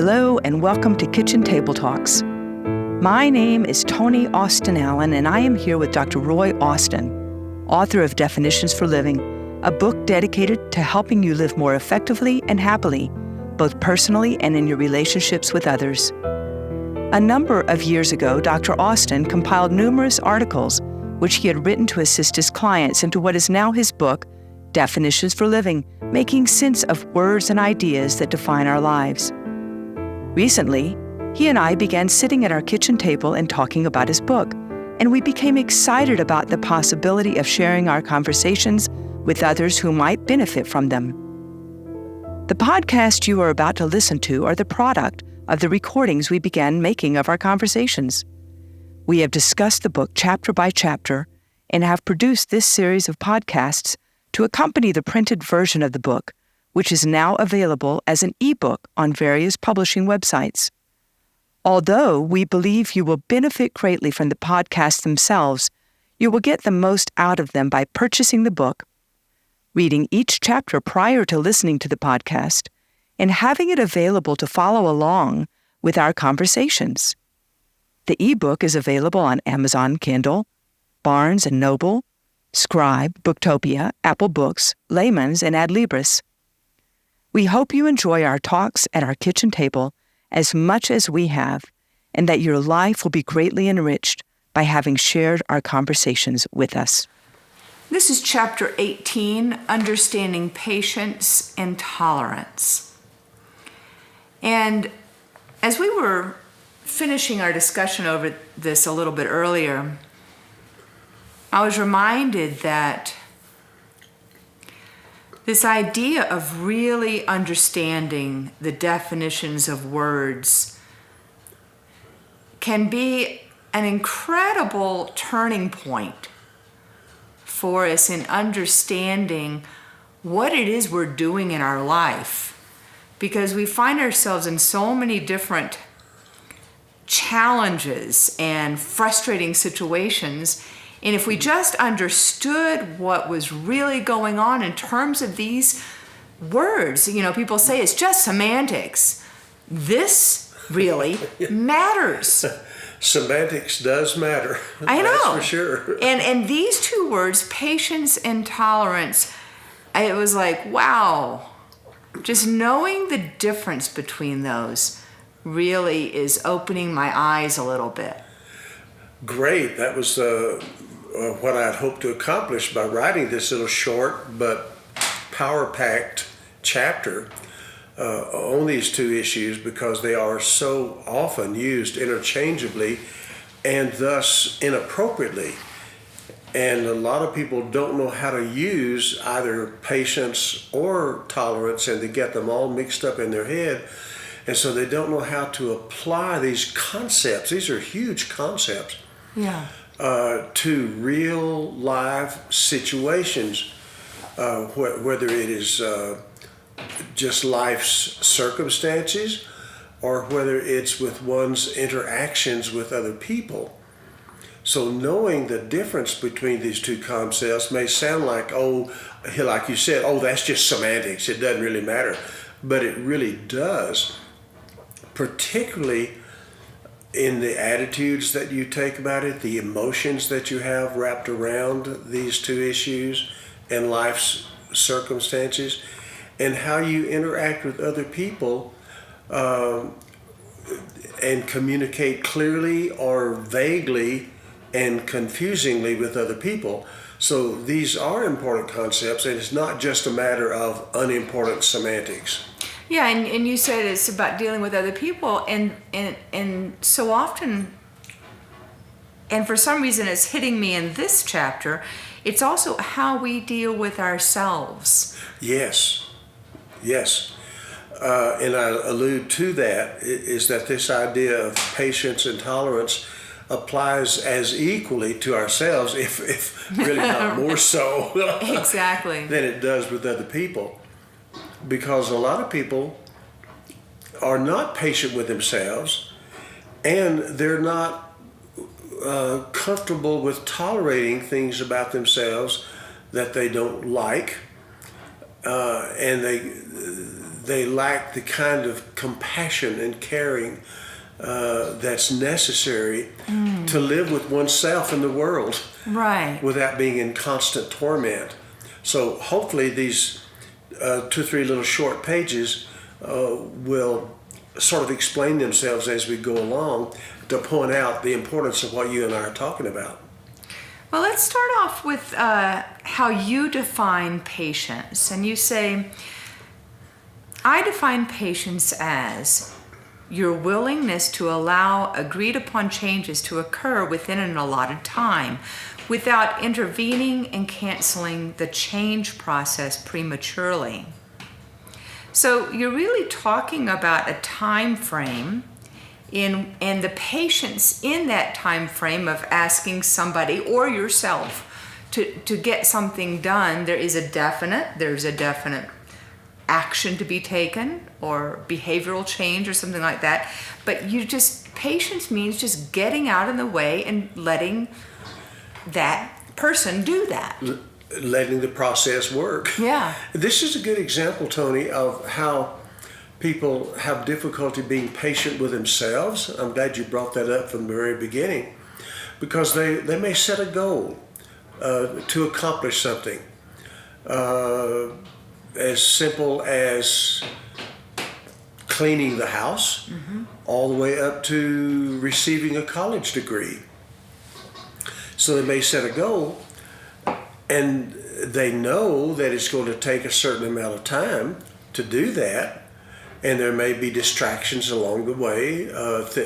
Hello and welcome to Kitchen Table Talks. My name is Toni Austin Allen and I am here with Dr. Roy Austin, author of Definitions for Living, a book dedicated to helping you live more effectively and happily, both personally and in your relationships with others. A number of years ago, Dr. Austin compiled numerous articles which he had written to assist his clients into what is now his book, Definitions for Living, making sense of words and ideas that define our lives. Recently, he and I began sitting at our kitchen table and talking about his book, and we became excited about the possibility of sharing our conversations with others who might benefit from them. The podcast you are about to listen to are the product of the recordings we began making of our conversations. We have discussed the book chapter by chapter and have produced this series of podcasts to accompany the printed version of the book, which is now available as an ebook on various publishing websites. Although we believe you will benefit greatly from the podcasts themselves, you will get the most out of them by purchasing the book, reading each chapter prior to listening to the podcast, and having it available to follow along with our conversations. The ebook is available on Amazon Kindle, Barnes & Noble, Scribe, Booktopia, Apple Books, Layman's, and Adlibris. We hope you enjoy our talks at our kitchen table as much as we have, and that your life will be greatly enriched by having shared our conversations with us. This is Chapter 18, Understanding Patience and Tolerance. And as we were finishing our discussion over this a little bit earlier, I was reminded that this idea of really understanding the definitions of words can be an incredible turning point for us in understanding what it is we're doing in our life, because we find ourselves in so many different challenges and frustrating situations. And if we just understood what was really going on in terms of these words, people say it's just semantics. This really matters. Semantics does matter. I know. That's for sure. And these two words, patience and tolerance, it was like, wow. Just knowing the difference between those really is opening my eyes a little bit. Great. That was what I had hoped to accomplish by writing this little short but power-packed chapter on these two issues, because they are so often used interchangeably and thus inappropriately. And a lot of people don't know how to use either patience or tolerance, and they get them all mixed up in their head. And so they don't know how to apply these concepts. These are huge concepts. Yeah. To real life situations, whether it is just life's circumstances or whether it's with one's interactions with other people. So knowing the difference between these two concepts may sound like, like you said, that's just semantics. It doesn't really matter. But it really does, particularly in the attitudes that you take about it, the emotions that you have wrapped around these two issues and life's circumstances, and how you interact with other people and communicate clearly or vaguely and confusingly with other people. So these are important concepts, and it's not just a matter of unimportant semantics. Yeah, and you said it's about dealing with other people, and so often, and for some reason it's hitting me in this chapter, it's also how we deal with ourselves. Yes. And I allude to that, is that this idea of patience and tolerance applies as equally to ourselves, if really not more so, exactly, than it does with other people. Because a lot of people are not patient with themselves, and they're not comfortable with tolerating things about themselves that they don't like, and they lack the kind of compassion and caring that's necessary to live with oneself in the world, right, without being in constant torment. So hopefully these 2 or 3 little short pages will sort of explain themselves as we go along to point out the importance of what you and I are talking about. Well, let's start off with how you define patience. And you say, I define patience as your willingness to allow agreed upon changes to occur within an allotted time without intervening and canceling the change process prematurely. So you're really talking about a time frame and the patience in that time frame of asking somebody or yourself to get something done. There's a definite action to be taken or behavioral change or something like that. But patience means just getting out of the way and letting that person do that. Letting the process work. Yeah. This is a good example, Tony, of how people have difficulty being patient with themselves. I'm glad you brought that up from the very beginning, because they may set a goal to accomplish something as simple as cleaning the house, all the way up to receiving a college degree. So they may set a goal, and they know that it's going to take a certain amount of time to do that. And there may be distractions along the way,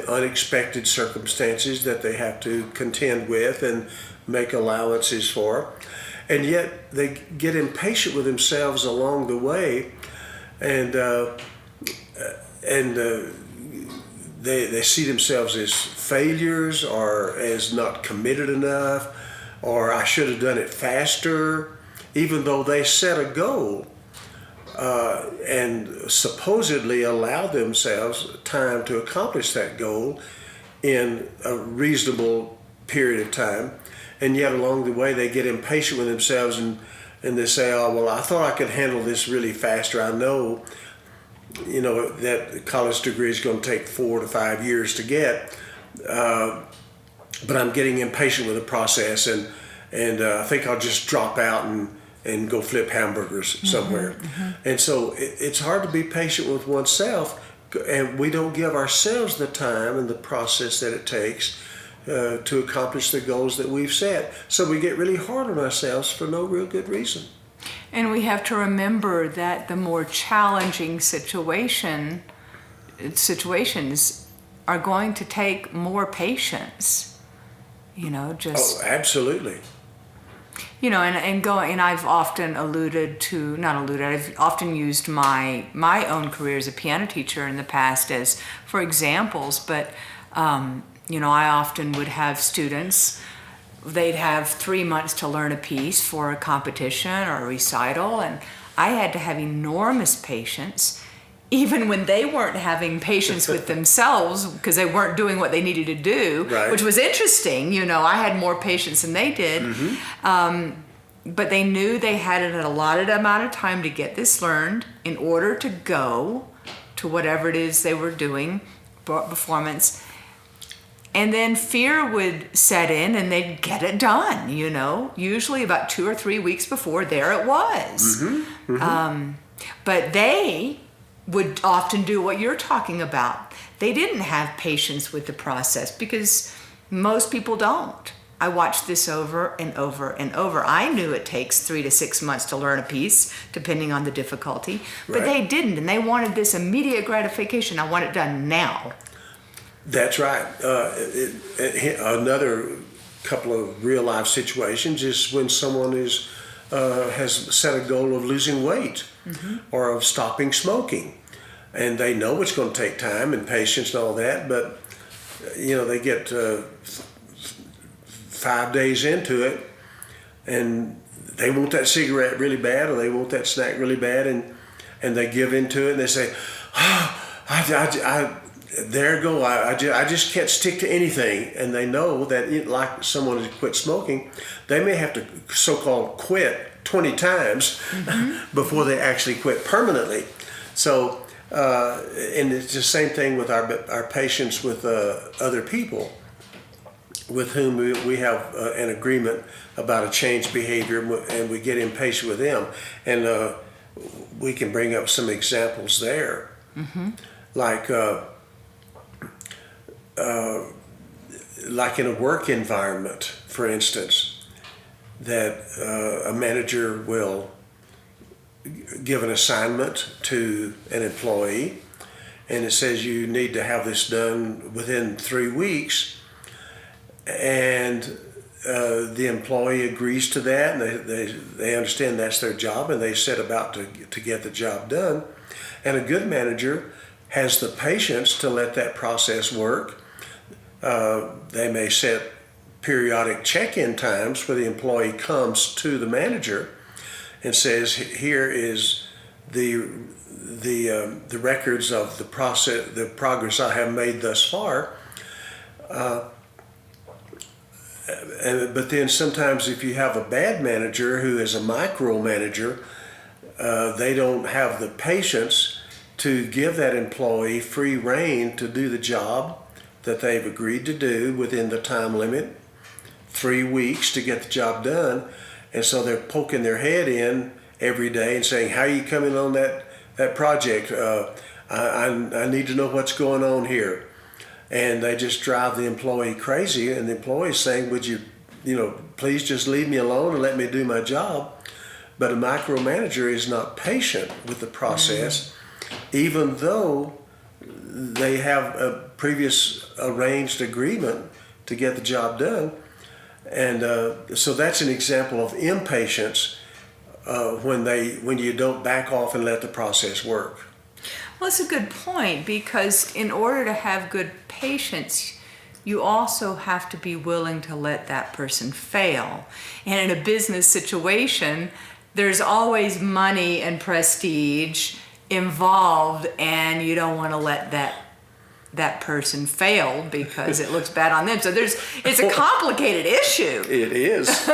unexpected circumstances that they have to contend with and make allowances for. And yet they get impatient with themselves along the way, and they see themselves as failures or as not committed enough, or I should have done it faster, even though they set a goal. And supposedly allow themselves time to accomplish that goal in a reasonable period of time. And yet along the way they get impatient with themselves and they say, oh, well, I thought I could handle this really faster. I know, that college degree is going to take 4 to 5 years to get, but I'm getting impatient with the process, and I think I'll just drop out and go flip hamburgers somewhere. And so it's hard to be patient with oneself, and we don't give ourselves the time and the process that it takes to accomplish the goals that we've set. So we get really hard on ourselves for no real good reason. And we have to remember that the more challenging situations are going to take more patience. Oh, absolutely. And I've often I've often used my own career as a piano teacher in the past as for examples, but I often would have students, they'd have 3 months to learn a piece for a competition or a recital, and I had to have enormous patience, even when they weren't having patience with themselves because they weren't doing what they needed to do, right. Which was interesting. I had more patience than they did. But they knew they had an allotted amount of time to get this learned in order to go to whatever it is they were doing, performance. And then fear would set in and they'd get it done, usually about 2 or 3 weeks before there it was. But they would often do what you're talking about. They didn't have patience with the process because most people don't. I watched this over and over and over. I knew it takes 3 to 6 months to learn a piece, depending on the difficulty, but they didn't, and they wanted this immediate gratification. I want it done now. That's right. Another couple of real life situations is when someone has set a goal of losing weight or of stopping smoking, and they know it's going to take time and patience and all that, but they get 5 days into it and they want that cigarette really bad, or they want that snack really bad, and they give into it and they say, there you go. I just can't stick to anything. And they know that, like someone who quit smoking, they may have to so-called quit 20 times before they actually quit permanently. So, and it's the same thing with our patients with other people with whom we have an agreement about a changed behavior, and we get impatient with them. And we can bring up some examples there. Like in a work environment, for instance, that a manager will give an assignment to an employee, and it says you need to have this done within 3 weeks, and the employee agrees to that, and they understand that's their job, and they set about to get the job done. And a good manager has the patience to let that process work. They may set periodic check-in times where the employee comes to the manager and says, "Here is the records of the process, the progress I have made thus far." But then sometimes if you have a bad manager who is a micromanager, they don't have the patience to give that employee free rein to do the job that they've agreed to do within the time limit, 3 weeks to get the job done. And so they're poking their head in every day and saying, "How are you coming on that project? I need to know what's going on here." And they just drive the employee crazy, and the employee's saying, "Would you please just leave me alone and let me do my job?" But a micromanager is not patient with the process, even though they have a previous arranged agreement to get the job done. And so that's an example of impatience when you don't back off and let the process work. Well, it's a good point, because in order to have good patience, you also have to be willing to let that person fail. And in a business situation, there's always money and prestige involved, and you don't want to let that person fail because it looks bad on them. So it's a complicated issue. It is.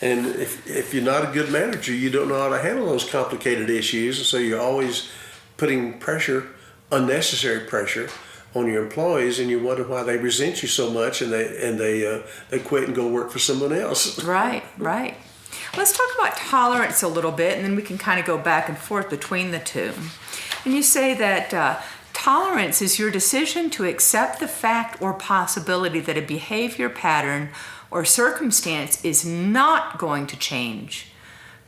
And if you're not a good manager, you don't know how to handle those complicated issues, so you're always putting pressure, unnecessary pressure, on your employees, and you wonder why they resent you so much, and they quit and go work for someone else. Right. Let's talk about tolerance a little bit, and then we can kind of go back and forth between the two. And you say that tolerance is your decision to accept the fact or possibility that a behavior pattern or circumstance is not going to change,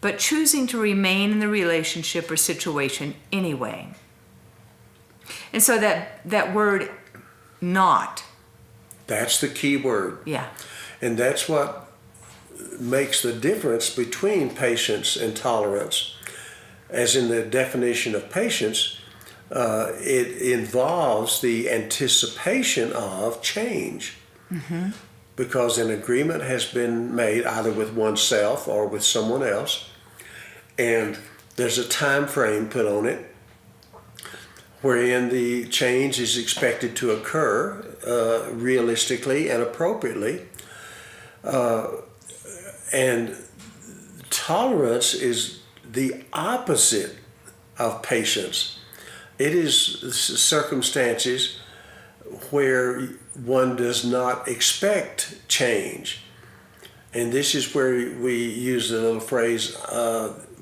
but choosing to remain in the relationship or situation anyway. And so that word "not." That's the key word. Yeah. And that's what makes the difference between patience and tolerance. As in the definition of patience, it involves the anticipation of change. Because an agreement has been made either with oneself or with someone else, and there's a time frame put on it wherein the change is expected to occur realistically and appropriately. And tolerance is the opposite of patience. It is circumstances where one does not expect change. And this is where we use the little phrase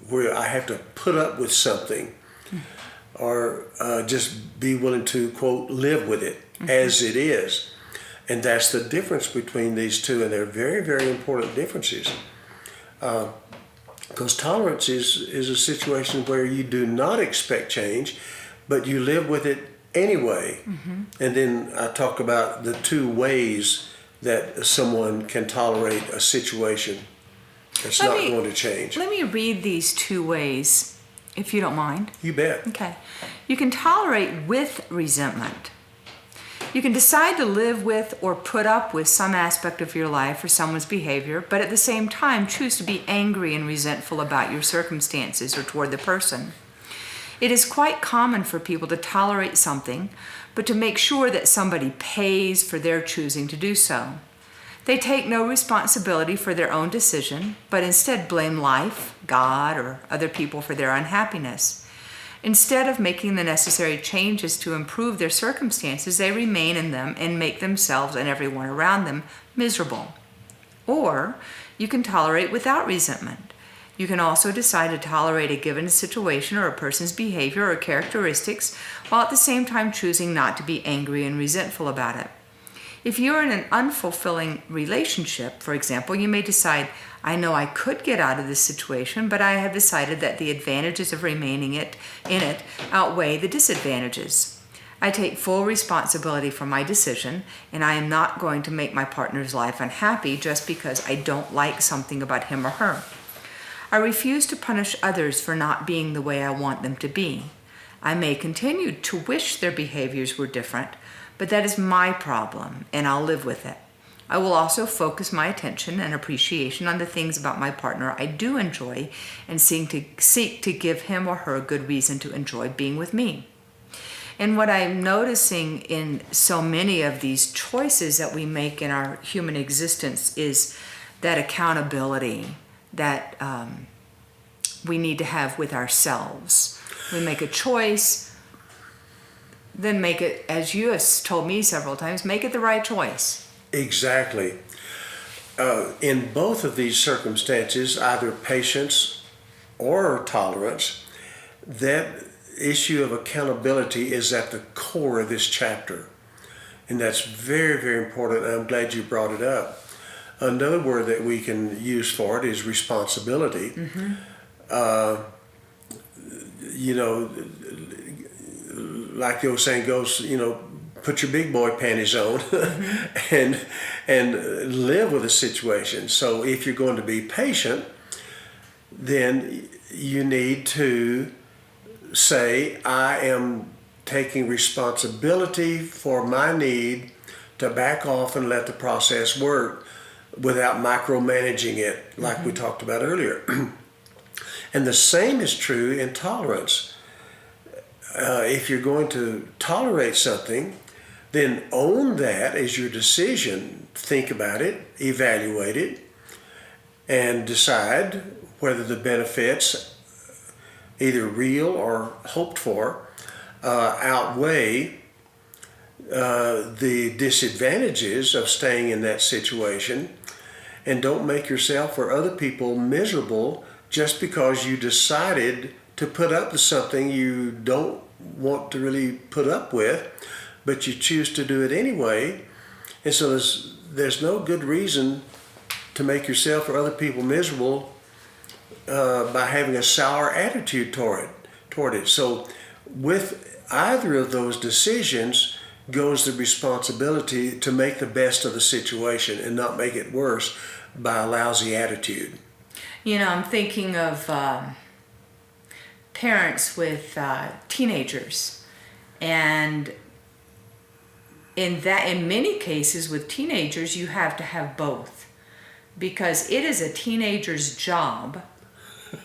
where I have to put up with something, or just be willing to, quote, live with it as it is. And that's the difference between these two, and they're very, very important differences. Because tolerance is a situation where you do not expect change, but you live with it anyway. And then I talk about the two ways that someone can tolerate a situation that's not going to change. Let me read these two ways, if you don't mind. You bet. Okay. You can tolerate with resentment. You can decide to live with or put up with some aspect of your life or someone's behavior, but at the same time choose to be angry and resentful about your circumstances or toward the person. It is quite common for people to tolerate something, but to make sure that somebody pays for their choosing to do so. They take no responsibility for their own decision, but instead blame life, God, or other people for their unhappiness. Instead of making the necessary changes to improve their circumstances, they remain in them and make themselves and everyone around them miserable. Or you can tolerate without resentment. You can also decide to tolerate a given situation or a person's behavior or characteristics while at the same time choosing not to be angry and resentful about it. If you're in an unfulfilling relationship, for example, you may decide, I know I could get out of this situation, but I have decided that the advantages of remaining in it outweigh the disadvantages. I take full responsibility for my decision, and I am not going to make my partner's life unhappy just because I don't like something about him or her. I refuse to punish others for not being the way I want them to be. I may continue to wish their behaviors were different, but that is my problem, and I'll live with it. I will also focus my attention and appreciation on the things about my partner I do enjoy and seek to give him or her a good reason to enjoy being with me. And what I'm noticing in so many of these choices that we make in our human existence is that accountability that we need to have with ourselves. We make a choice, then make it, as you have told me several times, make it the right choice. Exactly. In both of these circumstances, either patience or tolerance, that issue of accountability is at the core of this chapter. And that's very, very important. I'm glad you brought it up. Another word that we can use for it is responsibility. Mm-hmm. Like the old saying goes, put your big boy panties on Mm-hmm. and live with the situation. So if you're going to be patient, then you need to say, I am taking responsibility for my need to back off and let the process work without micromanaging it, like we talked about earlier. And the same is true in tolerance. If you're going to tolerate something, then own that as your decision. Think about it, evaluate it, and decide whether the benefits, either real or hoped for, outweigh the disadvantages of staying in that situation. And don't make yourself or other people miserable just because you decided to put up with something you don't want to really put up with, but you choose to do it anyway. And so there's no good reason to make yourself or other people miserable by having a sour attitude toward it. So with either of those decisions goes the responsibility to make the best of the situation and not make it worse by a lousy attitude. I'm thinking of parents with teenagers, and in many cases with teenagers you have to have both, because it is a teenager's job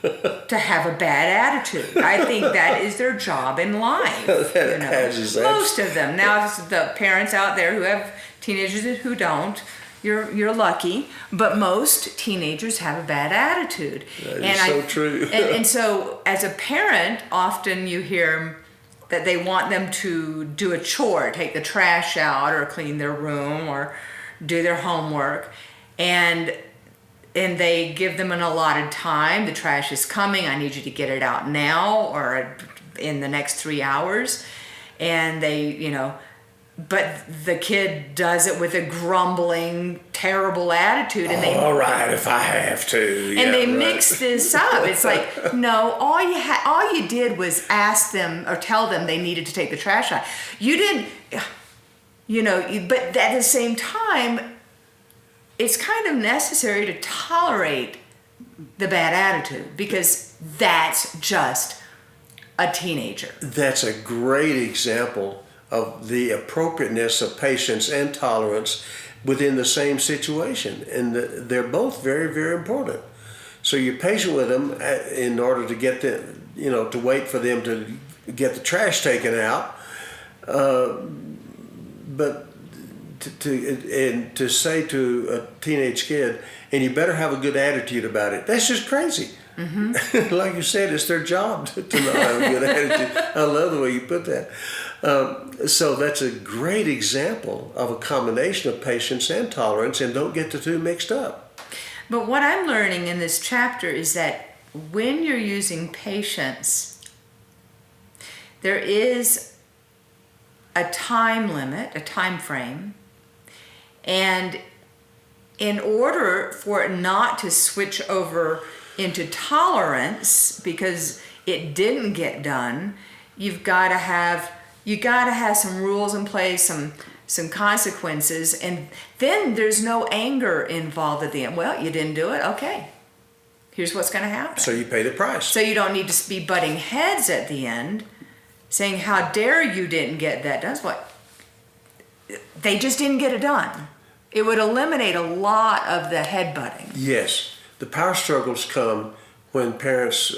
to have a bad attitude. I think that is their job in life. Most of them. Now, the parents out there who have teenagers who don't, you're lucky, but most teenagers have a bad attitude. That is so true. and so as a parent, often you hear that they want them to do a chore, take the trash out or clean their room or do their homework, and they give them an allotted time. The trash is coming, I need you to get it out now or in the next 3 hours. And but the kid does it with a grumbling, terrible attitude. And all right, if I have to. And they mix this up. It's like, no, all you did was ask them or tell them they needed to take the trash out. You didn't, but at the same time, it's kind of necessary to tolerate the bad attitude because that's just a teenager. That's a great example of the appropriateness of patience and tolerance within the same situation. And they're both very, very important. So you're patient with them in order to get them, to wait for them to get the trash taken out. But to say to a teenage kid, and you better have a good attitude about it. That's just crazy. Mm-hmm. Like you said, it's their job to not have a good attitude. I love the way you put that. So that's a great example of a combination of patience and tolerance, and don't get the two mixed up. But what I'm learning in this chapter is that when you're using patience, there is a time limit, a time frame, and in order for it not to switch over into tolerance because it didn't get done, you got to have some rules in place, some consequences, and then there's no anger involved at the end. Well, you didn't do it, okay. Here's what's going to happen. So you pay the price. So you don't need to be butting heads at the end, saying, how dare you didn't get that done. That's what they just didn't get it done. It would eliminate a lot of the headbutting. Yes. The power struggles come when parents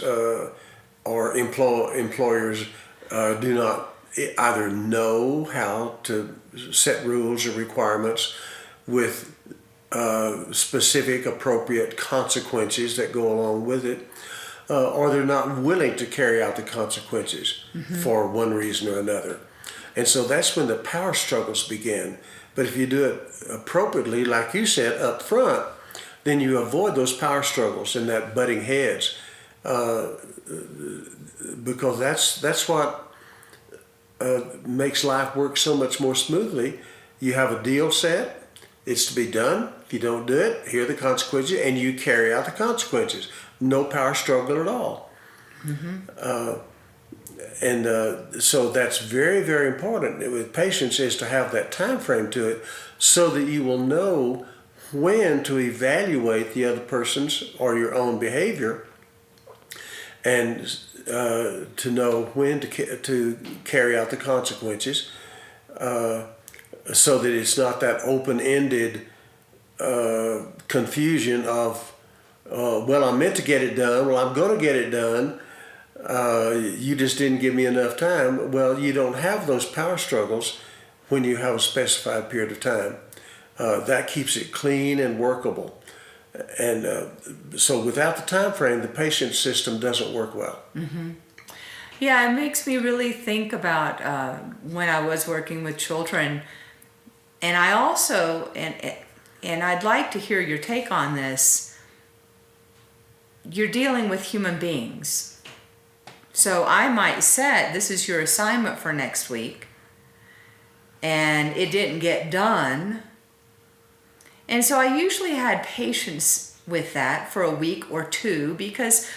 or employers do not either know how to set rules or requirements with specific appropriate consequences that go along with it, or they're not willing to carry out the consequences for one reason or another. And so that's when the power struggles begin. But if you do it appropriately, like you said, up front, then you avoid those power struggles and that butting heads, because that's what makes life work so much more smoothly. You have a deal set, it's to be done. If you don't do it, here are the consequences, and you carry out the consequences. No power struggle at all. Mm-hmm. So that's very, very important with patience, is to have that time frame to it so that you will know when to evaluate the other person's or your own behavior, and to know when to carry out the consequences, so that it's not that open-ended confusion of, well, I meant to get it done, well, I'm going to get it done, you just didn't give me enough time. Well, you don't have those power struggles when you have a specified period of time. That keeps it clean and workable. And so without the time frame, the patience system doesn't work well. Mm-hmm. Yeah, it makes me really think about when I was working with children. And I also, and I'd like to hear your take on this, you're dealing with human beings. So I might set, this is your assignment for next week, and it didn't get done. And so I usually had patience with that for a week or two because,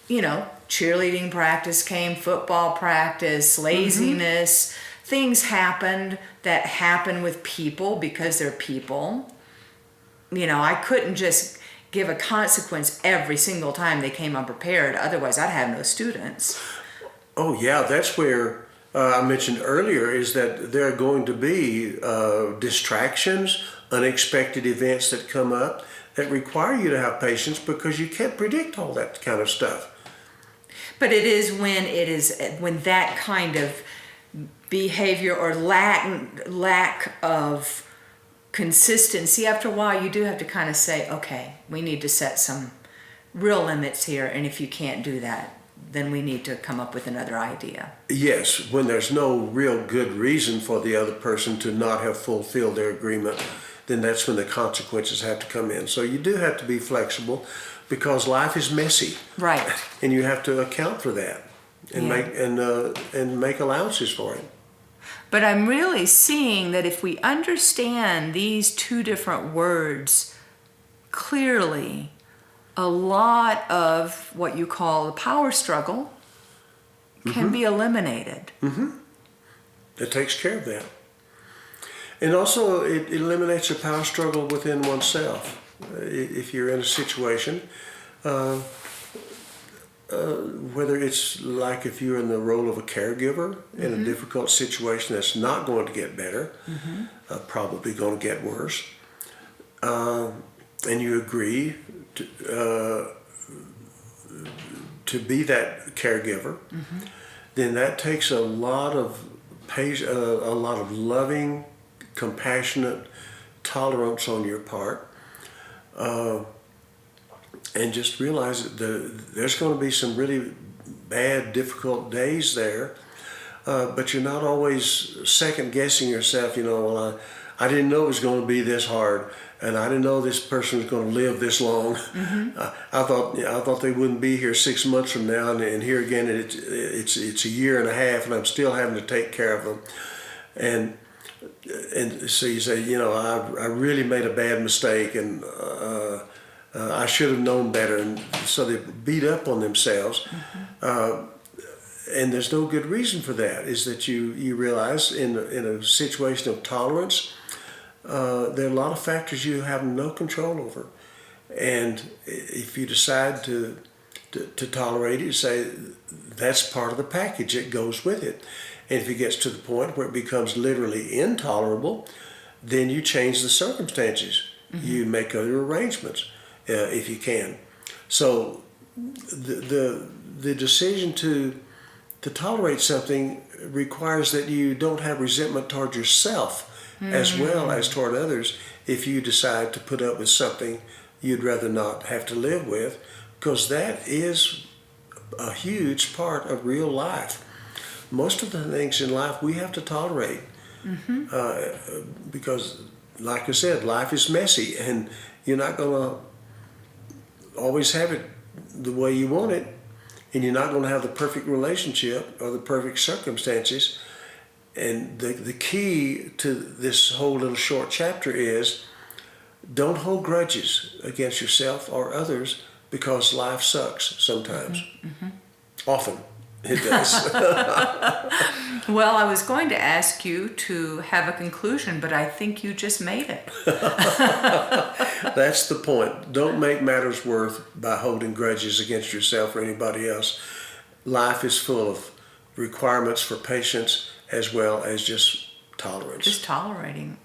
cheerleading practice came, football practice, laziness, things happened that happen with people because they're people. I couldn't just give a consequence every single time they came unprepared. Otherwise, I'd have no students. Oh, yeah, that's where I mentioned earlier is that there are going to be distractions, unexpected events that come up that require you to have patience because you can't predict all that kind of stuff. But it is when that kind of behavior or lack of consistency, after a while you do have to kind of say, okay, we need to set some real limits here, and if you can't do that, then we need to come up with another idea. Yes, when there's no real good reason for the other person to not have fulfilled their agreement, then that's when the consequences have to come in. So you do have to be flexible because life is messy. Right. And you have to account for that and make allowances for it. But I'm really seeing that if we understand these two different words clearly, a lot of what you call the power struggle can be eliminated. It takes care of that. And also it eliminates a power struggle within oneself. If you're in a situation, whether it's like if you're in the role of a caregiver in a difficult situation that's not going to get better, probably going to get worse, and you agree to be that caregiver, then that takes a lot of patience, a lot of loving compassionate tolerance on your part, and just realize that there's going to be some really bad, difficult days there, but you're not always second guessing yourself. Well, I didn't know it was going to be this hard, and I didn't know this person was going to live this long. I thought they wouldn't be here 6 months from now, and here again it's a year and a half, and I'm still having to take care of them. And so you say, I really made a bad mistake, and I should have known better, and so they beat up on themselves. And there's no good reason for that. Is that you realize in a situation of tolerance, there are a lot of factors you have no control over, and if you decide to tolerate it, you say that's part of the package that goes with it. And if it gets to the point where it becomes literally intolerable, then you change the circumstances. You make other arrangements if you can. So the decision to tolerate something requires that you don't have resentment toward yourself as well as toward others if you decide to put up with something you'd rather not have to live with, because that is a huge part of real life. Most of the things in life we have to tolerate because, like I said, life is messy, and you're not going to always have it the way you want it, and you're not going to have the perfect relationship or the perfect circumstances. And the key to this whole little short chapter is don't hold grudges against yourself or others, because life sucks sometimes. Often it does. Well, I was going to ask you to have a conclusion, but I think you just made it. That's the point. Don't make matters worse by holding grudges against yourself or anybody else. Life is full of requirements for patience as well as just tolerance. Just tolerating.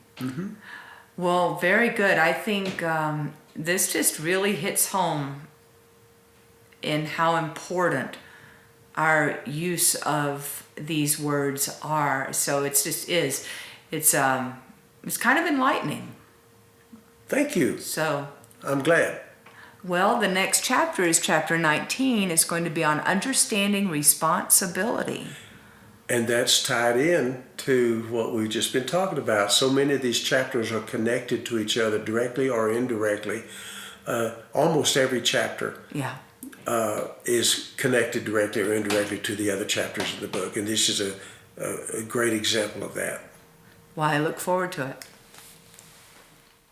Well, very good. I think this just really hits home in how important our use of these words are. So it's kind of enlightening. Thank you. So I'm glad. Well, the next chapter is chapter 19. It's going to be on understanding responsibility. And that's tied in to what we've just been talking about. So many of these chapters are connected to each other directly or indirectly. Almost every chapter is connected directly or indirectly to the other chapters of the book. And this is a great example of that. Well, I look forward to it.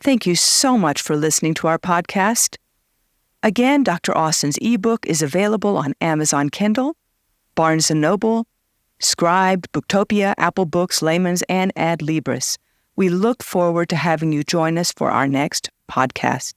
Thank you so much for listening to our podcast. Again, Dr. Austin's ebook is available on Amazon Kindle, Barnes & Noble, Scribe, Booktopia, Apple Books, Layman's, and Adlibris. We look forward to having you join us for our next podcast.